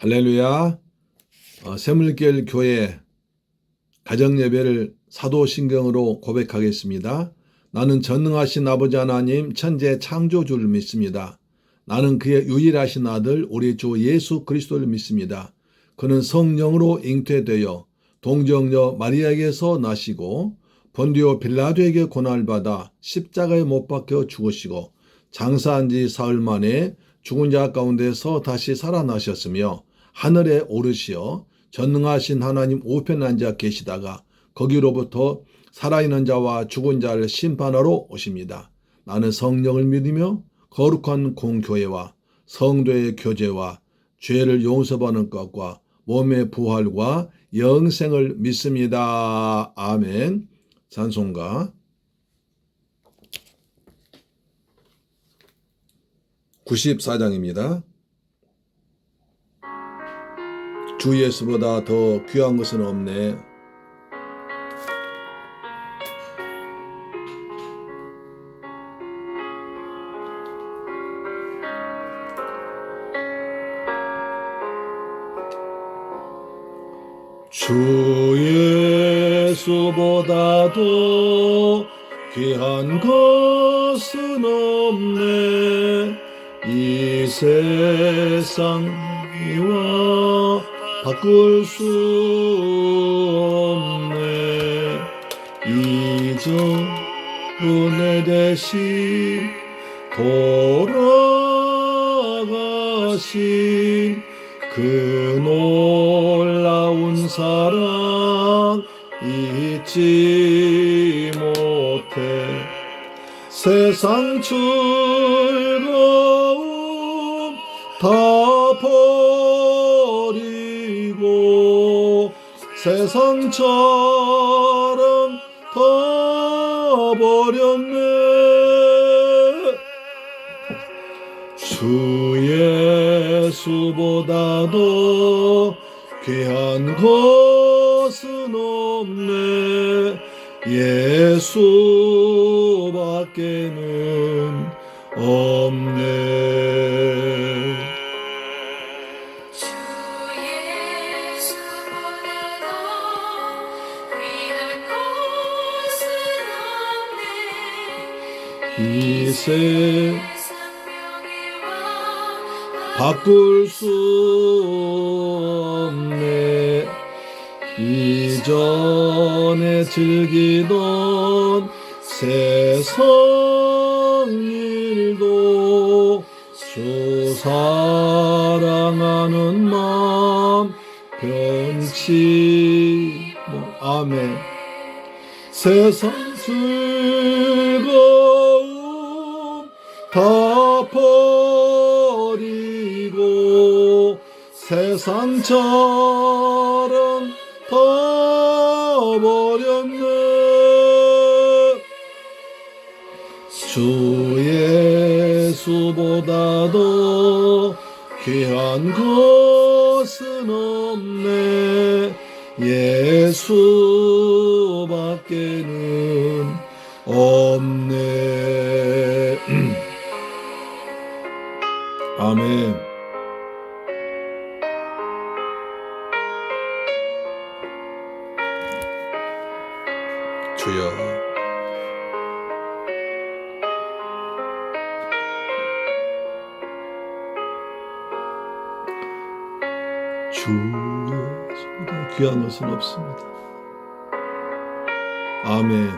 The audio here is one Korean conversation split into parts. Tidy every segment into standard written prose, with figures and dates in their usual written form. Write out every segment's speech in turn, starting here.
할렐루야. 새물길 교회 가정예배를 사도신경으로 고백하겠습니다. 나는 전능하신 아버지 하나님 천재 창조주를 믿습니다. 나는 그의 유일하신 아들 우리 주 예수 그리스도를 믿습니다. 그는 성령으로 잉태되어 동정녀 마리아에게서 나시고 본디오 빌라도에게 고난을 받아 십자가에 못 박혀 죽으시고 장사한 지 사흘 만에 죽은 자 가운데서 다시 살아나셨으며 하늘에 오르시어 전능하신 하나님 우편에 앉아 계시다가 거기로부터 살아있는 자와 죽은 자를 심판하러 오십니다. 나는 성령을 믿으며 거룩한 공교회와 성도의 교제와 죄를 용서받는 것과 몸의 부활과 영생을 믿습니다. 아멘. 찬송가 94장입니다. 주 예수보다 더 귀한 것은 없네. 주 예수보다도 귀한 것은 없네. 이 세상 이와 바꿀 수 없네. 이전 은혜 대신 돌아가신 그 놀라운 사랑 잊지 못해. 세상 즐거움 다 버리고 세상처럼 다 버렸네. 주 예수보다도 귀한 것은 없네. 예수밖에는 없네. 주 예수보다도 귀한 것은 없네. 이 세 바꿀 수 없네. 이전에 즐기던 세상 일도 주 사랑하는 마음 변치 아멘. 세상 즐거움 다 버리고 세상처럼 다 버렸네. 주 예수보다도 귀한 것은 없네. 예수밖에는 없네. 아멘. 주여, 주 예수보다 귀한 것은 없습니다. 아멘.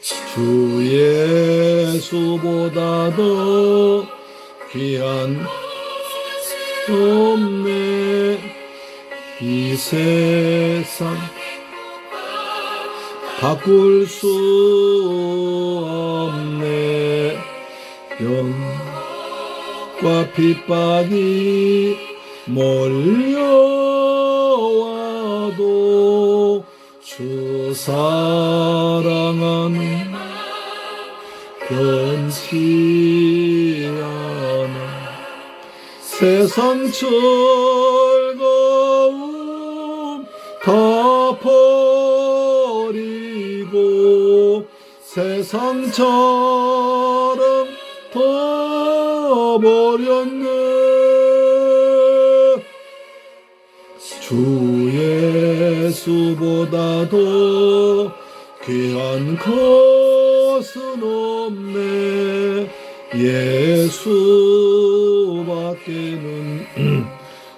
주 예수보다도 귀한 없네. 이 세상 바꿀 수 없네. 영과 핍박이 몰려와도 주 사랑하는 변치 않아. 세상 즐거움 다 버리고 세상처럼 더버렸네. 주 예수보다도 귀한 것은 없네. 예수밖에는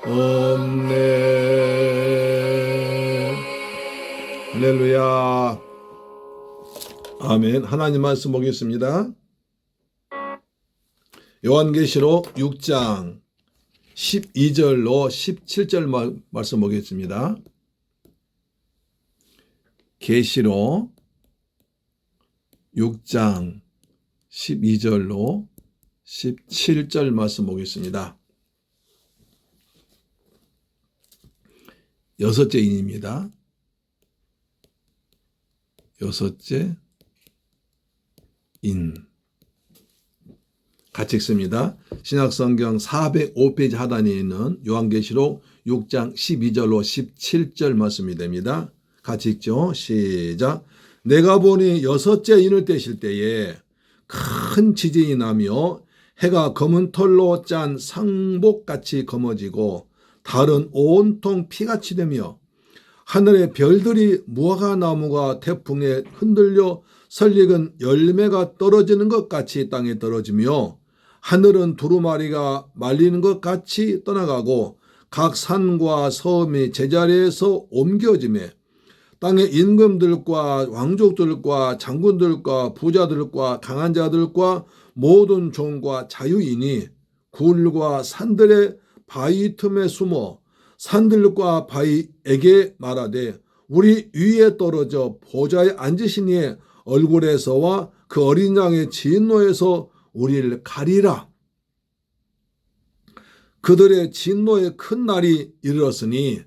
없네. 할렐루야. 아멘. 하나님 말씀 보겠습니다. 요한계시록 6장 12절로 17절 말씀 보겠습니다. 계시록 6장 12절로 17절 말씀 보겠습니다. 여섯째 인입니다. 여섯째 인. 같이 읽습니다. 신약성경 405페이지 하단에 있는 요한계시록 6장 12절로 17절 말씀이 됩니다. 같이 읽죠. 시작. 내가 보니 여섯째 인을 떼실 때에 큰 지진이 나며 해가 검은 털로 짠 상복같이 검어지고 달은 온통 피같이 되며 하늘의 별들이 무화과 나무가 태풍에 흔들려 설익은 열매가 떨어지는 것 같이 땅에 떨어지며 하늘은 두루마리가 말리는 것 같이 떠나가고 각 산과 섬이 제자리에서 옮겨지며 땅의 임금들과 왕족들과 장군들과 부자들과 강한 자들과 모든 종과 자유인이 굴과 산들의 바위 틈에 숨어 산들과 바위에게 말하되 우리 위에 떨어져 보좌에 앉으신 이의 얼굴에서와 그 어린 양의 진노에서 우리를 가리라. 그들의 진노의 큰 날이 이르렀으니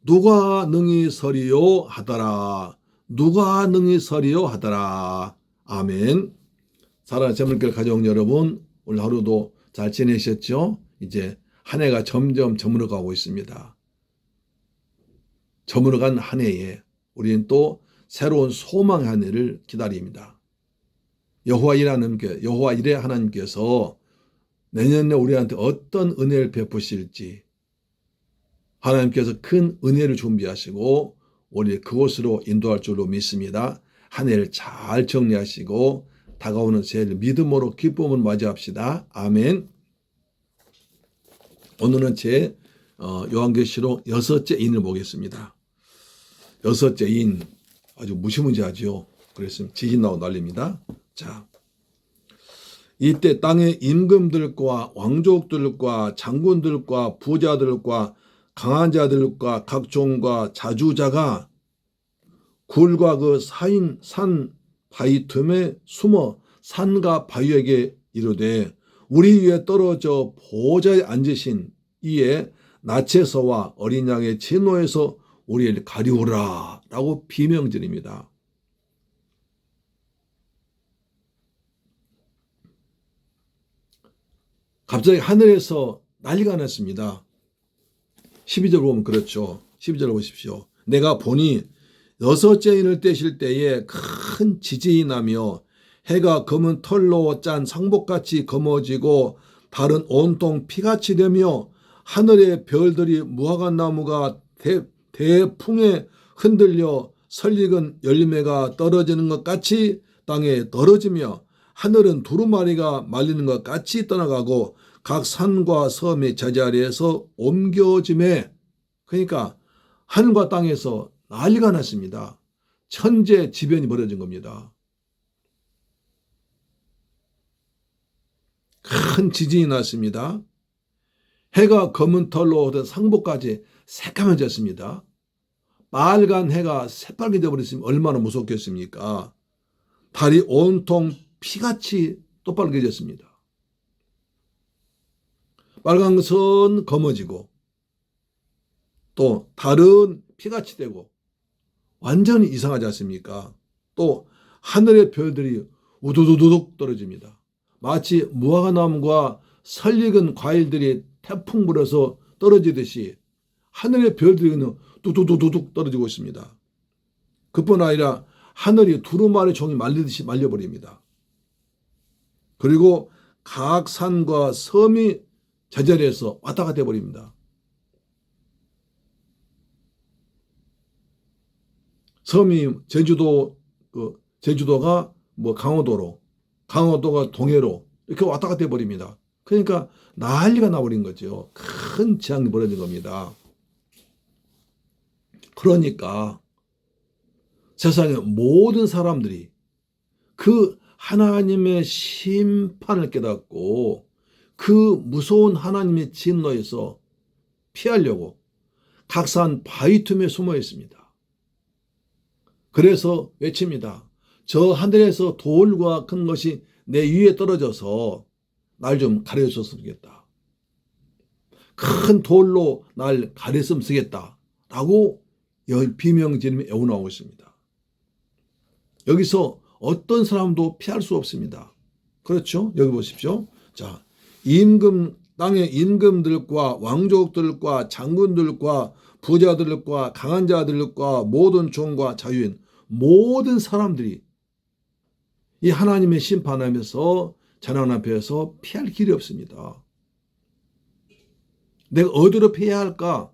누가 능히 서리요 하더라. 누가 능히 서리요 하더라. 아멘. 사랑하는 재물길 가족 여러분, 오늘 하루도 잘 지내셨죠? 이제 한 해가 점점 저물어가고 있습니다. 저물어간 한 해에 우리는 또 새로운 소망의 한 해를 기다립니다. 여호와 일의 하나님께서 내년에 우리한테 어떤 은혜를 베푸실지 하나님께서 큰 은혜를 준비하시고 우리 그곳으로 인도할 줄로 믿습니다. 한 해를 잘 정리하시고 다가오는 새해를 믿음으로 기쁨을 맞이합시다. 아멘. 오늘은 제 요한계시록 여섯째 인을 보겠습니다. 여섯째 인 아주 무시무시하죠. 그랬으면 지진 나고 난립니다. 자, 이때 땅의 임금들과 왕족들과 장군들과 부자들과 강한 자들과 각종과 자주자가 굴과 그 산 바위 틈에 숨어 산과 바위에게 이르되 우리 위에 떨어져 보좌에 앉으신 이의 낯에서와 어린 양의 진노에서 우리를 가리우라 라고 비명드립니다. 갑자기 하늘에서 난리가 났습니다. 12절 보면 그렇죠. 12절 보십시오. 내가 보니 여섯째 인을 떼실 때에 큰 지진이 나며 해가 검은 털로 짠 상복같이 검어지고 달은 온통 피같이 되며 하늘의 별들이 무화과 나무가 대풍에 흔들려 설익은 열매가 떨어지는 것 같이 땅에 떨어지며 하늘은 두루마리가 말리는 것 같이 떠나가고 각 산과 섬의 제자리에서 옮겨짐에 그러니까 하늘과 땅에서 난리가 났습니다. 천재지변이 벌어진 겁니다. 큰 지진이 났습니다. 해가 검은 털로 얻은 상복까지 새까매졌습니다. 빨간 해가 새빨개 되어버렸으면 얼마나 무섭겠습니까? 달이 온통 피같이 또 빨개졌습니다. 빨간 것은 검어지고 또 달은 피같이 되고 완전히 이상하지 않습니까? 또 하늘의 별들이 우두두둑 떨어집니다. 마치 무화과 나무와 설익은 과일들이 태풍 불어서 떨어지듯이 하늘의 별들이 뚜두두둑 떨어지고 있습니다. 그뿐 아니라 하늘이 두루마리 종이 말리듯이 말려버립니다. 그리고 각 산과 섬이 제자리에서 왔다 갔다 해버립니다. 섬이 제주도가 뭐 강원도가 동해로 이렇게 왔다 갔다 해버립니다. 그러니까 난리가 나버린 거죠. 큰 재앙이 벌어진 겁니다. 그러니까 세상의 모든 사람들이 그 하나님의 심판을 깨닫고 그 무서운 하나님의 진노에서 피하려고 각 산 바위 틈에 숨어 있습니다. 그래서 외칩니다. 저 하늘에서 돌과 큰 것이 내 위에 떨어져서 날 좀 가려줬으면 좋겠다. 큰 돌로 날 가렸으면 쓰겠다. 라고 비명지르며 애원하고 있습니다. 여기서 어떤 사람도 피할 수 없습니다. 그렇죠? 여기 보십시오. 자, 땅의 임금들과 왕족들과 장군들과 부자들과 강한 자들과 모든 종과 자유인 모든 사람들이 이 하나님의 심판하면서 재난 앞에서 피할 길이 없습니다. 내가 어디로 피해야 할까?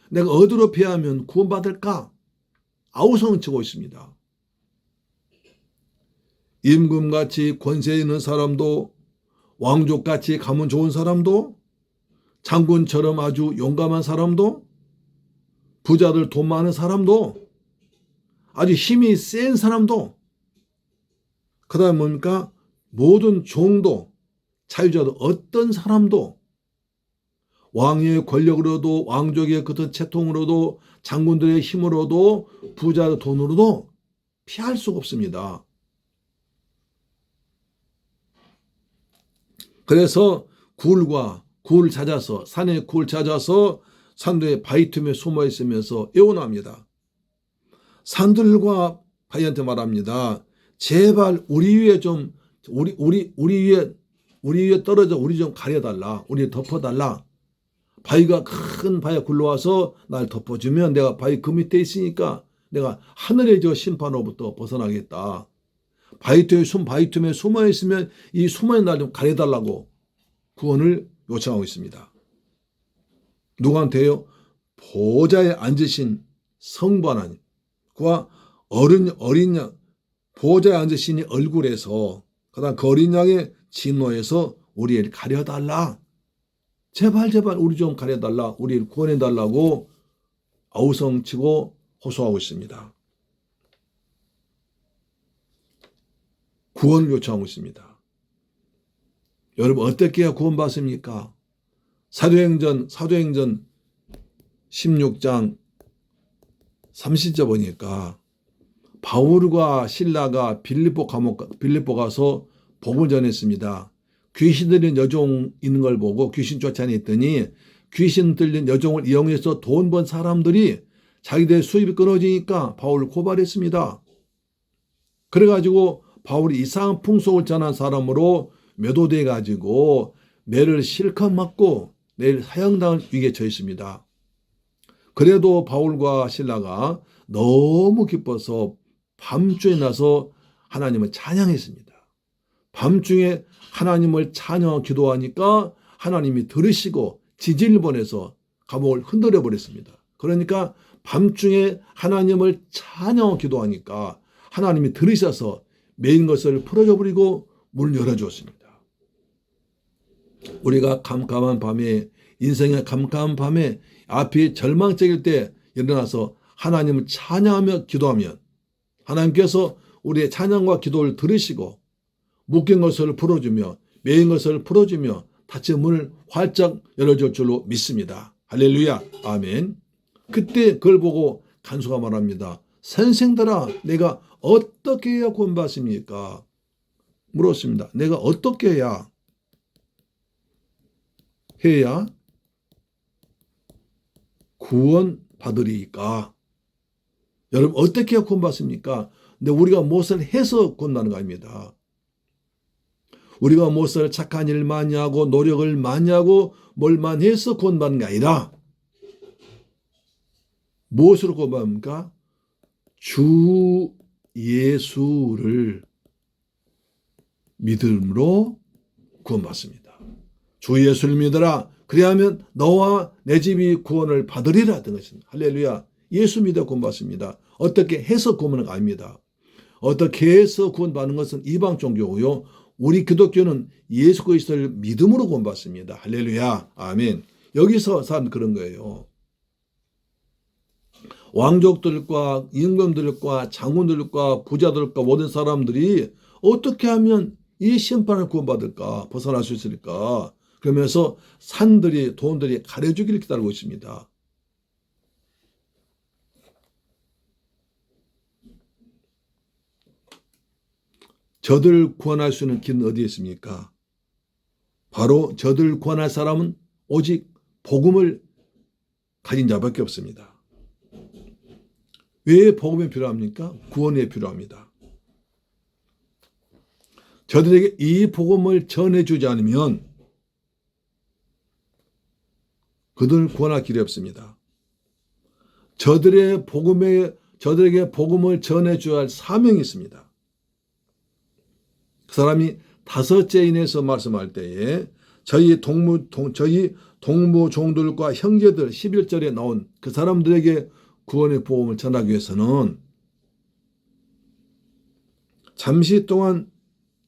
내가 어디로 피하면 구원받을까? 아우성치고 있습니다. 임금같이 권세 있는 사람도, 왕족같이 가문 좋은 사람도, 장군처럼 아주 용감한 사람도, 부자들 돈 많은 사람도, 아주 힘이 센 사람도, 그 다음에 뭡니까? 모든 종도, 자유자도 어떤 사람도 왕의 권력으로도, 왕족의 그 채통으로도, 장군들의 힘으로도, 부자의 돈으로도 피할 수가 없습니다. 그래서 굴 찾아서, 산에 굴 찾아서 산도의 바위 틈에 숨어 있으면서 애원합니다. 산들과 바위한테 말합니다. 제발 우리 위에 좀 우리 위에 떨어져 우리 좀 가려달라. 우리 덮어달라. 바위가 큰 바위가 굴러와서 날 덮어주면 내가 바위 그 밑에 있으니까 내가 하늘의 저 심판으로부터 벗어나겠다. 바위 틈에 숨어 있으면 이 숨어있는 날 좀 가려달라고 구원을 요청하고 있습니다. 누구한테요? 보좌에 앉으신 성부 하나님, 그와 어린 양, 보좌에 앉으신 얼굴에서, 그다음 그 어린 양의 진노에서 우리를 가려달라. 제발 우리 좀 가려달라. 우리를 구원해달라고 아우성치고 호소하고 있습니다. 구원을 요청하고 있습니다. 여러분 어떻게 해야 구원받습니까? 사도행전 16장 30절 보니까 바울과 실라가 빌립보 가서 복음을 전했습니다. 귀신 들린 여종 있는 걸 보고 귀신 쫓아냈더니 귀신 들린 여종을 이용해서 돈 번 사람들이 자기들 수입이 끊어지니까 바울을 고발했습니다. 그래가지고 바울이 이상한 풍속을 전한 사람으로 매도돼 가지고 매를 실컷 맞고 내일 사형당할 위기에 처했습니다. 그래도 바울과 실라가 너무 기뻐서 밤중에 나서 하나님을 찬양했습니다. 밤중에 하나님을 찬양하고 기도하니까 하나님이 들으시고 지진을 보내서 감옥을 흔들어 버렸습니다. 그러니까 밤중에 하나님을 찬양하고 기도하니까 하나님이 들으셔서 매인 것을 풀어줘 버리고 문을 열어주었습니다. 우리가 캄캄한 밤에, 인생의 캄캄한 밤에 앞이 절망적일 때 일어나서 하나님을 찬양하며 기도하면 하나님께서 우리의 찬양과 기도를 들으시고 묶인 것을 풀어주며 매인 것을 풀어주며 닫힌 문을 활짝 열어줄 줄로 믿습니다. 할렐루야. 아멘. 그때 그걸 보고 간수가 말합니다. 선생들아, 내가 어떻게 해야 구원받습니까? 물었습니다. 내가 어떻게 해야 구원받으리까? 여러분 어떻게 해야 구원받습니까? 근데 우리가 무엇을 해서 구원받는 거 아닙니다. 우리가 무엇을 착한 일 많이 하고 노력을 많이 하고 뭘 많이 해서 구원받는 게 아니라 무엇으로 구원받습니까? 주 예수를 믿음으로 구원받습니다. 주 예수를 믿어라. 그리하면 너와 내 집이 구원을 받으리라 하던 것입니다. 할렐루야. 예수 믿어 구원받습니다. 어떻게 해서 구원은 아닙니다. 어떻게 해서 구원받는 것은 이방 종교고요. 우리 기독교는 예수 그리스도를 믿음으로 구원받습니다. 할렐루야. 아멘. 여기서 사람 그런 거예요. 왕족들과 임금들과 장군들과 부자들과 모든 사람들이 어떻게 하면 이 심판을 구원받을까? 벗어날 수 있을까? 그러면서 산들이 돈들이 가려주기를 기다리고 있습니다. 저들을 구원할 수 있는 길은 어디에 있습니까? 바로 저들을 구원할 사람은 오직 복음을 가진 자밖에 없습니다. 왜 복음이 필요합니까? 구원이 필요합니다. 저들에게 이 복음을 전해주지 않으면 그들을 구원할 길이 없습니다. 저들에게 복음을 전해줘야 할 사명이 있습니다. 그 사람이 다섯째인에서 말씀할 때에 저희 동무 종들과 형제들 11절에 나온 그 사람들에게 구원의 복음을 전하기 위해서는 잠시 동안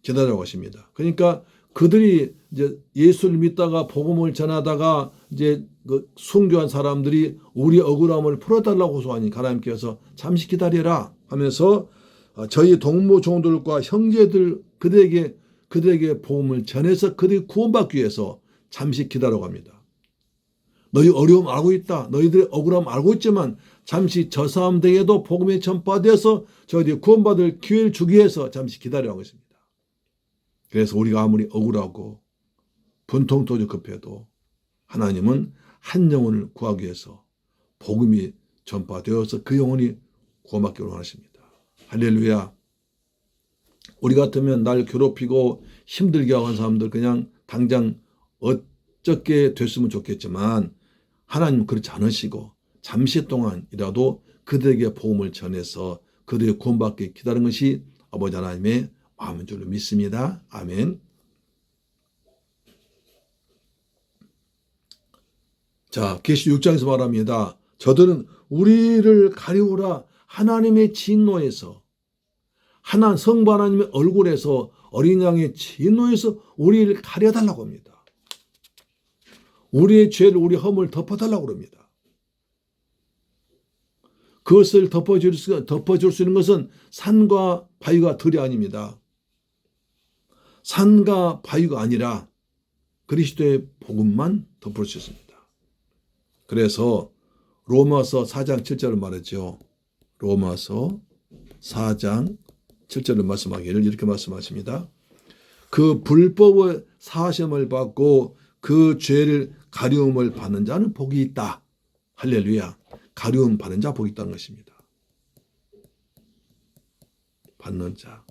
기다려고 하십니다. 그러니까 그들이 이제 예수를 믿다가 복음을 전하다가 이제 그 순교한 사람들이 우리 억울함을 풀어달라고 호소하니 하나님께서 잠시 기다려라 하면서 저희 동무 종들과 형제들 그들에게 복음을 전해서 그들이 구원받기 위해서 잠시 기다려고 합니다. 너희 어려움 알고 있다. 너희들의 억울함 알고 있지만 잠시 저 사람들에게도 복음이 전파되어서 저희들이 구원받을 기회를 주기 위해서 잠시 기다려하고 있습니다. 그래서 우리가 아무리 억울하고 분통토지 급해도 하나님은 한 영혼을 구하기 위해서 복음이 전파되어서 그 영혼이 구원받기를 원하십니다. 할렐루야. 우리 같으면 날 괴롭히고 힘들게 하는 사람들 그냥 당장 어떻게 됐으면 좋겠지만 하나님은 그렇지 않으시고 잠시 동안이라도 그들에게 복음을 전해서 그들의 구원받기 기다리는 것이 아버지 하나님의 마음인 줄로 믿습니다. 아멘. 자, 계시 6장에서 말합니다. 저들은 우리를 가리우라 하나님의 진노에서 성부 하나님의 얼굴에서 어린 양의 진노에서 우리를 가려달라고 합니다. 우리의 죄를 우리 허물을 덮어달라고 합니다. 그것을 덮어줄 수 있는 것은 산과 바위가 들이 아닙니다. 산과 바위가 아니라 그리스도의 복음만 덮을 수 있습니다. 그래서 로마서 4장 7절을 말했죠. 로마서 4장 7절을 말씀하기를 이렇게 말씀하십니다. 그 불법의 사함을 받고 그 죄를 가리움을 받는 자는 복이 있다. 할렐루야. 가리움 받는 자 복이 있다는 것입니다. 받는 자.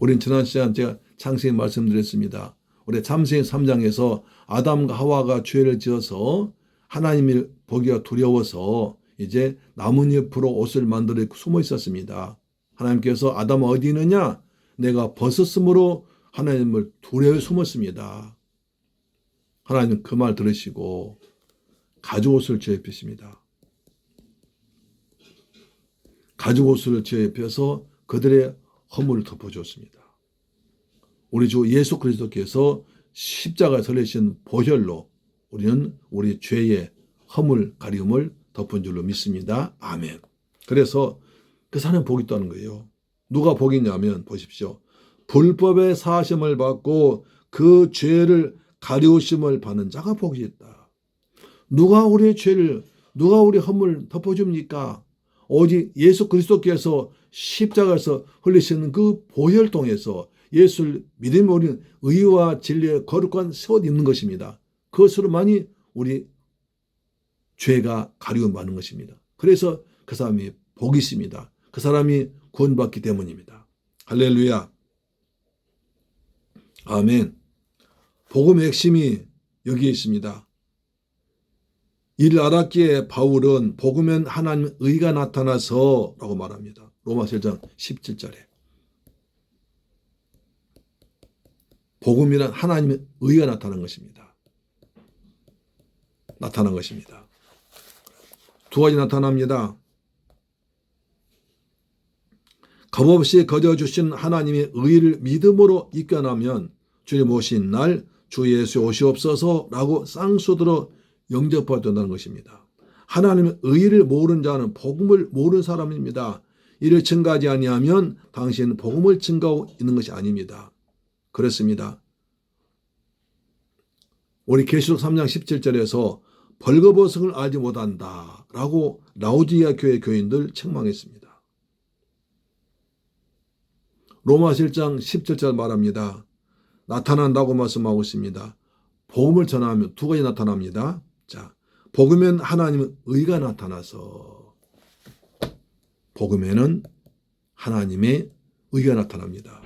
우린 지난 시간 제가 창세기 말씀드렸습니다. 우리 창세기 3장에서 아담과 하와가 죄를 지어서 하나님을 보기가 두려워서 이제 나뭇잎으로 옷을 만들어 숨어 있었습니다. 하나님께서 아담아 어디 있느냐? 내가 벗었으므로 하나님을 두려워 숨었습니다. 하나님 그 말 들으시고 가죽옷을 지어 입히십니다. 가죽옷을 지어 입혀서 그들의 허물을 덮어주었습니다. 우리 주 예수 그리스도께서 십자가에 설리신 보혈로 우리는 우리 죄의 허물 가리움을 덮은 줄로 믿습니다. 아멘. 그래서 그 사람은 복이 있다는 거예요. 누가 복이 있냐면 보십시오. 불법의 사하심을 받고 그 죄를 가리우심을 받는 자가 복이 있다. 누가 우리의 죄를 누가 우리 허물을 덮어줍니까? 오직 예수 그리스도께서 십자가에서 흘리시는 그 보혈 통해서 예수를 믿으면 우리는 의와 진리의 거룩한 새 옷 입는 것입니다. 그것으로만이 우리 죄가 가리움 받는 것입니다. 그래서 그 사람이 복이 있습니다. 그 사람이 구원받기 때문입니다. 할렐루야. 아멘. 복음의 핵심이 여기에 있습니다. 이를 알았기에 바울은 복음엔 하나님의 의가 나타나서 라고 말합니다. 로마서 1장 17절에. 복음이란 하나님의 의가 나타난 것입니다. 나타난 것입니다. 두 가지 나타납니다. 값없이 거저주신 하나님의 의를 믿음으로 이겨나면 주님 오신 날 주 예수 오시옵소서라고 쌍수들어 영접받는다는 것입니다. 하나님의 의를 모르는 자는 복음을 모르는 사람입니다. 이를 증가하지 아니하면 당신은 복음을 증가하고 있는 것이 아닙니다. 그렇습니다. 우리 계시록 3장 17절에서 벌거벗음을 알지 못한다 라고 라오디게아 교회 교인들 책망했습니다. 로마서 1장 17절 말합니다. 나타난다고 말씀하고 있습니다. 복음을 전하면 두 가지 나타납니다. 자, 복음엔 하나님의 의가 나타나서 복음에는 하나님의 의가 나타납니다.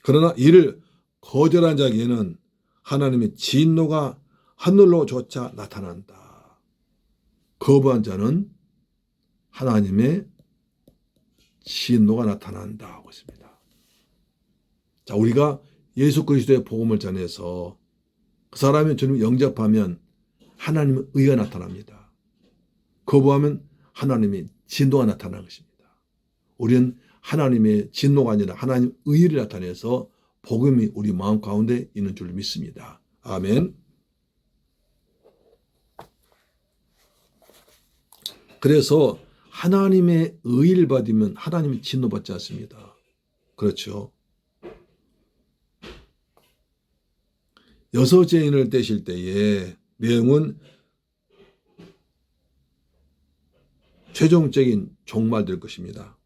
그러나 이를 거절한 자에게는 하나님의 진노가 하늘로조차 나타난다. 거부한 자는 하나님의 진노가 나타난다 하고 있습니다. 자, 우리가 예수 그리스도의 복음을 전해서 그 사람이 주님을 영접하면 하나님의 의가 나타납니다. 거부하면 하나님의 진노가 나타나는 것입니다. 우리는 하나님의 진노가 아니라 하나님의 의를 나타내서 복음이 우리 마음 가운데 있는 줄 믿습니다. 아멘. 그래서 하나님의 의를 받으면 하나님이 진노받지 않습니다. 그렇죠. 여섯 죄인을 떼실 때에 내용은 최종적인 종말될 것입니다.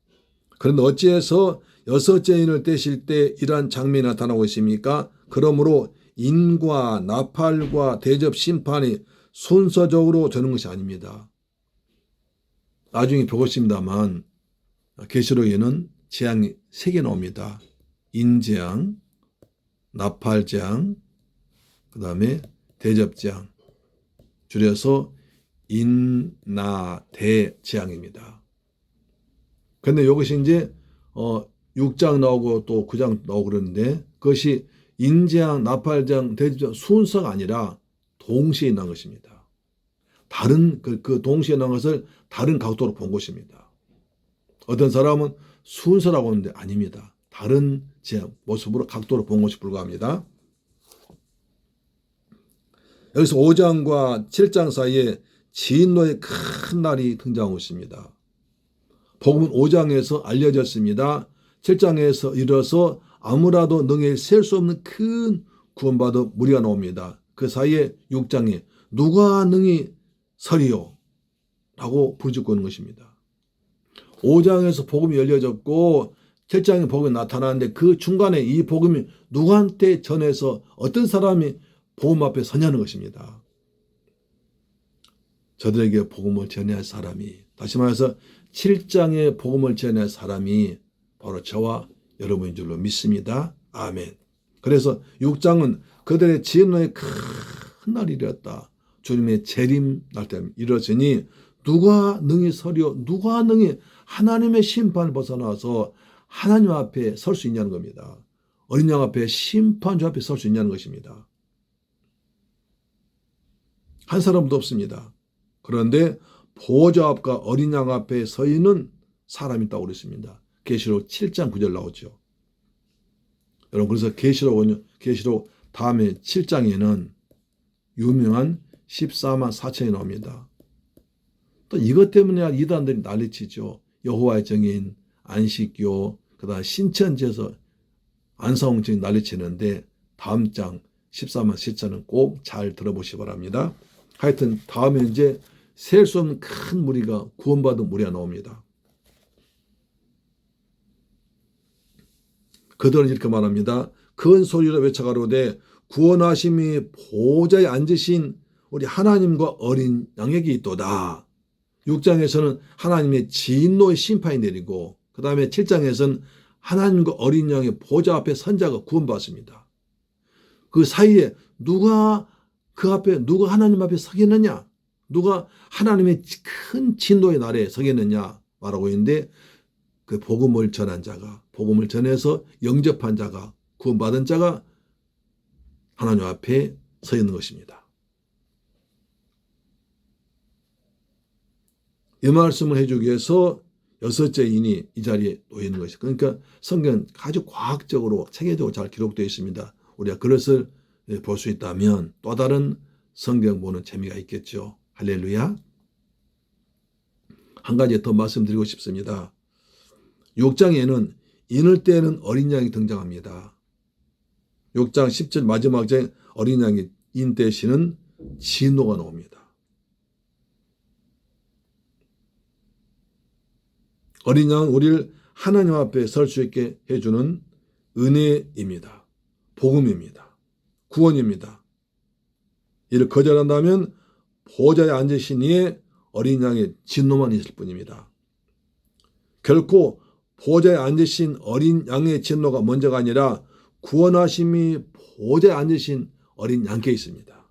그런데 어찌해서 여섯 죄인을 떼실 때 이러한 장면이 나타나고 있습니까? 그러므로 인과 나팔과 대접 심판이 순서적으로 되는 것이 아닙니다. 나중에 보겠습니다만 계시록에는 재앙이 3개 나옵니다. 인재앙, 나팔재앙, 그 다음에 대접재앙, 줄여서 인나대재앙입니다. 그런데 이것이 이제 6장 나오고 또 9장 나오고 그러는데 그것이 인재앙, 나팔재앙, 대접재앙 순서가 아니라 동시에 난 것입니다. 다른 그 동시에 난 것을 다른 각도로 본 것입니다. 어떤 사람은 순서라고 하는데 아닙니다. 다른 모습으로 각도로 본 것이 불과합니다. 여기서 5장과 7장 사이에 진노의 큰 날이 등장하고 있습니다. 복음은 5장에서 알려졌습니다. 7장에서 이르러서 아무라도 능히 셀 수 없는 큰 구원받은 무리가 나옵니다. 그 사이에 6장에 누가 능히 서리요? 라고 부르짖고 있는 것입니다. 5장에서 복음이 열려졌고 7장에 복음이 나타나는데 그 중간에 이 복음이 누구한테 전해서 어떤 사람이 복음 앞에 서냐는 것입니다. 저들에게 복음을 전할 사람이, 다시 말해서 7장에 복음을 전할 사람이 바로 저와 여러분인 줄로 믿습니다. 아멘. 그래서 6장은 그들의 진노의 큰 날이 이르렀다. 주님의 재림 날 때 이르렀으니 누가 능히 서려, 누가 능히 하나님의 심판을 벗어나서 하나님 앞에 설 수 있냐는 겁니다. 어린 양 앞에, 심판주 앞에 설 수 있냐는 것입니다. 한 사람도 없습니다. 그런데 보호자 앞과 어린 양 앞에 서 있는 사람이 있다고 그랬습니다. 계시록 7장 9절 나오죠. 여러분, 그래서 계시록 다음에 7장에는 유명한 14만 4천이 나옵니다. 또 이것 때문에 이단들이 난리치죠. 여호와의 정인, 안식교, 그다음 신천지에서 안사홍 증인 난리치는데 다음 장 14만 4천은 꼭 잘 들어보시기 바랍니다. 하여튼 다음에 이제 셀 수 없는 큰 무리가 구원받은 무리가 나옵니다. 그들은 이렇게 말합니다. 큰 소리로 외쳐가로되 구원하심이 보좌에 앉으신 우리 하나님과 어린 양에게 있도다. 6장에서는 하나님의 진노의 심판이 내리고 그 다음에 7장에서는 하나님과 어린 양의 보좌 앞에 선자가 구원받습니다. 그 사이에 누가 그 앞에 누가 하나님 앞에 서겠느냐? 누가 하나님의 큰 진노의 날에 서겠느냐? 말하고 있는데 그 복음을 전한 자가, 복음을 전해서 영접한 자가, 구원받은 자가 하나님 앞에 서 있는 것입니다. 이 말씀을 해주기 위해서 여섯째 인이 이 자리에 놓여 있는 것이죠. 그러니까 성경은 아주 과학적으로 체계적으로 잘 기록되어 있습니다. 우리가 그것을 볼 수 있다면 또 다른 성경 보는 재미가 있겠죠. 할렐루야. 한 가지 더 말씀드리고 싶습니다. 6장에는 인을 떼는 어린 양이 등장합니다. 6장 10절 마지막 장에 어린 양이 인 떼시는 진노가 나옵니다. 어린 양은 우리를 하나님 앞에 설 수 있게 해주는 은혜입니다. 복음입니다. 구원입니다. 이를 거절한다면 보좌에 앉으신 이의 어린 양의 진노만 있을 뿐입니다. 결코 보좌에 앉으신 어린 양의 진노가 먼저가 아니라 구원하심이 보좌에 앉으신 어린 양께 있습니다.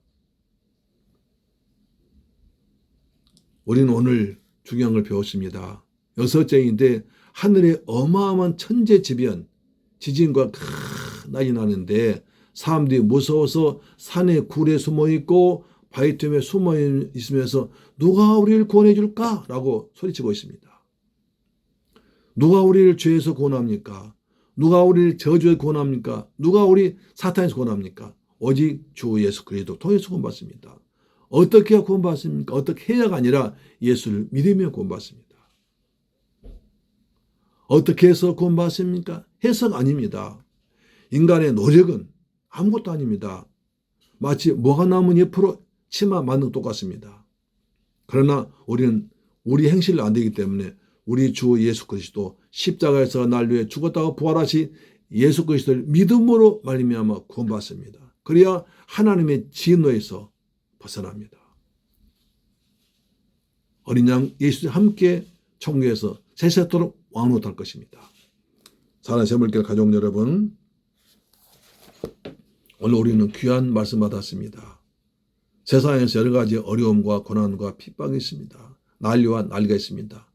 우리는 오늘 중요한 걸 배웠습니다. 여섯째인데 하늘에 어마어마한 천재지변, 지진과 큰 난이 나는데 사람들이 무서워서 산에 굴에 숨어있고 바위 틈에 숨어 있으면서 누가 우리를 구원해 줄까? 라고 소리치고 있습니다. 누가 우리를 죄에서 구원합니까? 누가 우리를 저주에 구원합니까? 누가 우리 사탄에서 구원합니까? 오직 주 예수 그리스도 통해서 구원받습니다. 어떻게 해야 구원받습니까? 어떻게 해야가 아니라 예수를 믿으며 구원받습니다. 어떻게 해서 구원받습니까? 해석 아닙니다. 인간의 노력은 아무것도 아닙니다. 마치 뭐가 남은 옆으로 치마 맞는 똑같습니다. 그러나 우리는 우리 행실로 안 되기 때문에 우리 주 예수 그리스도 십자가에서 날 위해 죽었다가 부활하신 예수 그리스도를 믿음으로 말미암아 구원받습니다. 그래야 하나님의 진노에서 벗어납니다. 어린 양 예수와 함께 천국에서 세세토록 왕노할 것입니다. 사랑하는 새물길 가족 여러분, 오늘 우리는 귀한 말씀 받았습니다. 세상에서 여러 가지 어려움과 고난과 핍박이 있습니다. 난리와 난리가 있습니다.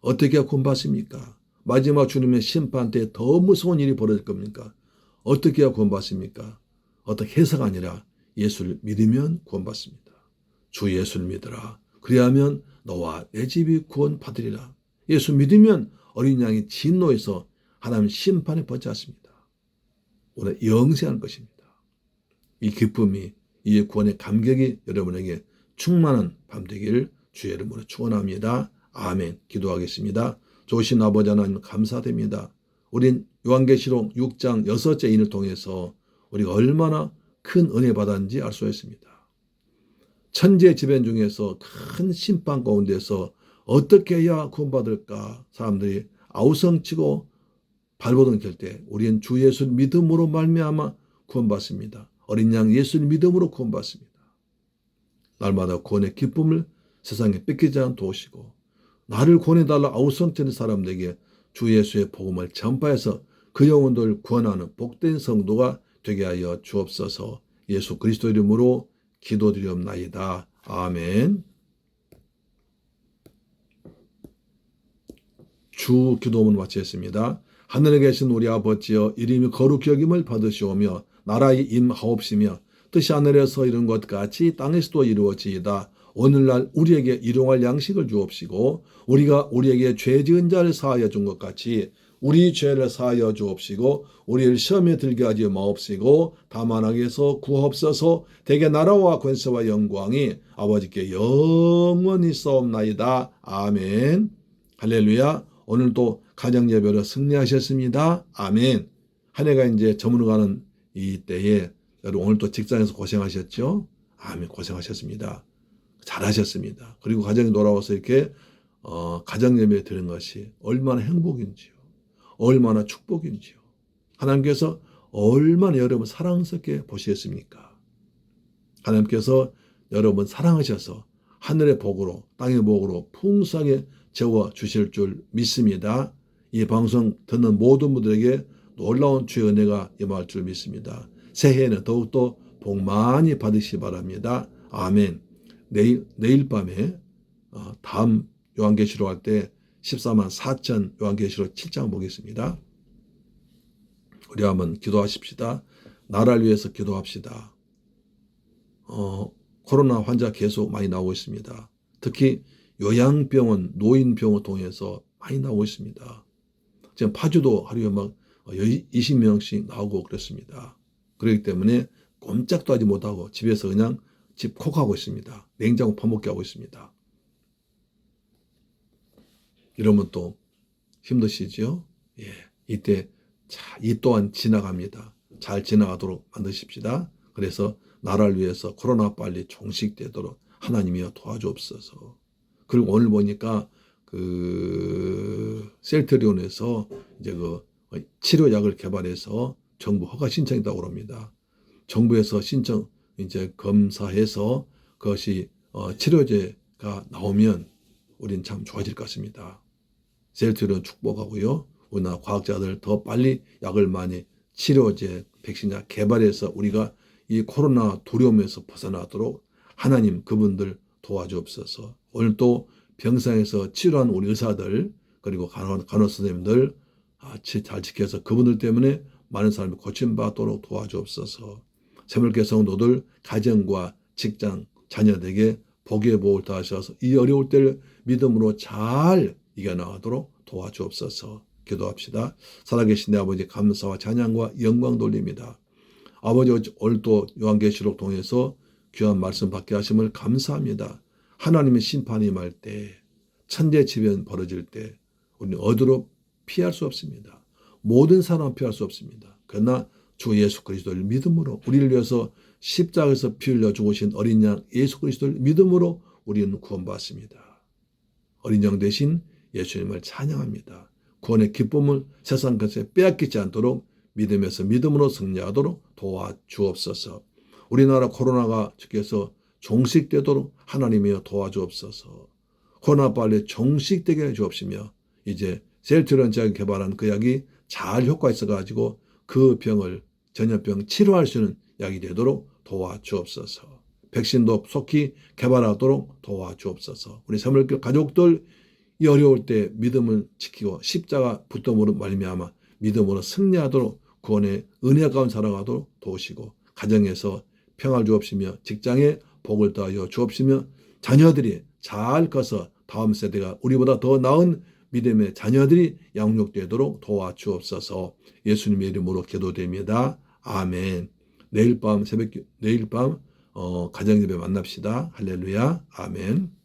어떻게 구원받습니까? 마지막 주님의 심판 때 더 무서운 일이 벌어질 겁니까? 어떻게 해야 구원받습니까? 어떻게 해서가 아니라 예수를 믿으면 구원받습니다. 주 예수를 믿으라. 그리하면 너와 내 집이 구원받으리라. 예수 믿으면 어린 양이 진노에서 하나님 심판에 벗지 않습니다. 오늘 영생하는 것입니다. 이 기쁨이, 이 구원의 감격이 여러분에게 충만한 밤 되기를 주의 이름으로 축원합니다. 아멘. 기도하겠습니다. 좋으신 아버지 하나님 감사드립니다. 우린 요한계시록 6장 6째 인을 통해서 우리가 얼마나 큰 은혜 받았는지 알 수 있습니다. 천재지변 중에서 큰 심판 가운데서 어떻게 해야 구원받을까? 사람들이 아우성치고 발버둥 칠 때 우리는 주 예수를 믿음으로 말미암아 구원받습니다. 어린 양 예수를 믿음으로 구원받습니다. 날마다 구원의 기쁨을 세상에 뺏기지 않도록 도우시고 나를 구원해달라 아우성치는 사람들에게 주 예수의 복음을 전파해서 그 영혼들을 구원하는 복된 성도가 되게 하여 주옵소서. 예수 그리스도 이름으로 기도드리옵나이다. 아멘. 주 기도문 마치겠습니다. 하늘에 계신 우리 아버지여, 이름이 거룩히 여김을 받으시오며 나라의 임하옵시며 뜻이 하늘에서 이룬 것 같이 땅에서도 이루어지이다. 오늘날 우리에게 일용할 양식을 주옵시고 우리가 우리에게 죄 지은 자를 사하여 준 것 같이 우리 죄를 사하여 주옵시고 우리를 시험에 들게 하지 마옵시고 다만 악에서 구하옵소서. 대개 나라와 권세와 영광이 아버지께 영원히 있사옵나이다. 아멘. 할렐루야. 오늘도 가정예배로 승리하셨습니다. 아멘. 한 해가 이제 저물어가는 이 때에 여러분 오늘 또 직장에서 고생하셨죠? 아멘. 고생하셨습니다. 잘하셨습니다. 그리고 가정에 돌아와서 이렇게 가정예배 드리는 것이 얼마나 행복인지요. 얼마나 축복인지요. 하나님께서 얼마나 여러분 사랑스럽게 보시겠습니까? 하나님께서 여러분 사랑하셔서 하늘의 복으로 땅의 복으로 풍성하게 채워주실 줄 믿습니다. 이 방송 듣는 모든 분들에게 놀라운 주의 은혜가 임할 줄 믿습니다. 새해에는 더욱더 복 많이 받으시기 바랍니다. 아멘. 내일 밤에 다음 요한계시록 할 때 14만 4천 요한계시록 7장 보겠습니다. 우리 한번 기도하십시다. 나라를 위해서 기도합시다. 코로나 환자 계속 많이 나오고 있습니다. 특히 요양병원, 노인병원 통해서 많이 나오고 있습니다. 지금 파주도 하루에 막 20명씩 나오고 그렇습니다. 그렇기 때문에 꼼짝도 하지 못하고 집에서 그냥 집콕하고 있습니다. 냉장고 파먹게 하고 있습니다. 이러면 또 힘드시죠? 예, 이때 이 또한 지나갑니다. 잘 지나가도록 만드십시다. 그래서 나라를 위해서 코로나 빨리 종식되도록 하나님이여 도와주옵소서. 그리고 오늘 보니까 셀트리온에서 이제 치료약을 개발해서 정부 허가 신청했다고 합니다. 정부에서 신청 이제 검사해서 그것이 치료제가 나오면 우린 참 좋아질 것 같습니다. 셀트리온 축복하고요. 우리나라 과학자들 더 빨리 약을 많이 치료제, 백신약 개발해서 우리가 이 코로나 두려움에서 벗어나도록 하나님 그분들 도와주옵소서. 오늘 또 병상에서 치료한 우리 의사들 그리고 간호사 선생님들 잘 지켜서 그분들 때문에 많은 사람이 고침받도록 도와주옵소서. 새물교 성도들 가정과 직장 자녀들에게 복의 복을 더하셔서 이 어려울 때를 믿음으로 잘 이겨나가도록 도와주옵소서. 기도합시다. 살아계신 내 아버지 감사와 찬양과 영광 돌립니다. 아버지 오늘 또 요한계시록 통해서 귀한 말씀 받게 하심을 감사합니다. 하나님의 심판이 임할 때 천재지변 벌어질 때 우리는 어디로 피할 수 없습니다. 모든 사람은 피할 수 없습니다. 그러나 주 예수 그리스도를 믿음으로 우리를 위해서 십자가에서 피 흘려 죽으신 어린 양 예수 그리스도를 믿음으로 우리는 구원받습니다. 어린 양 대신 예수님을 찬양합니다. 구원의 기쁨을 세상 것에 빼앗기지 않도록 믿음에서 믿음으로 승리하도록 도와주옵소서. 우리나라 코로나가 주께서 종식되도록 하나님이여 도와주옵소서. 코로나 빨리 종식되게 해주옵시며 이제 셀트리온 제약이 개발한 그 약이 잘 효과 있어가지고 그 병을 전염병 치료할 수 있는 약이 되도록 도와주옵소서. 백신도 속히 개발하도록 도와주옵소서. 우리 새물교 가족들 이 어려울 때 믿음을 지키고 십자가 붙들므로 말미암아 믿음으로 승리하도록 구원의 은혜 가운데 살아가도록 도우시고 가정에서 평화를 주옵시며 직장에 복을 더하여 주옵시며 자녀들이 잘 커서 다음 세대가 우리보다 더 나은 믿음의 자녀들이 양육되도록 도와주옵소서. 예수님의 이름으로 기도됩니다. 아멘. 내일 밤 가정예배 만납시다. 할렐루야. 아멘.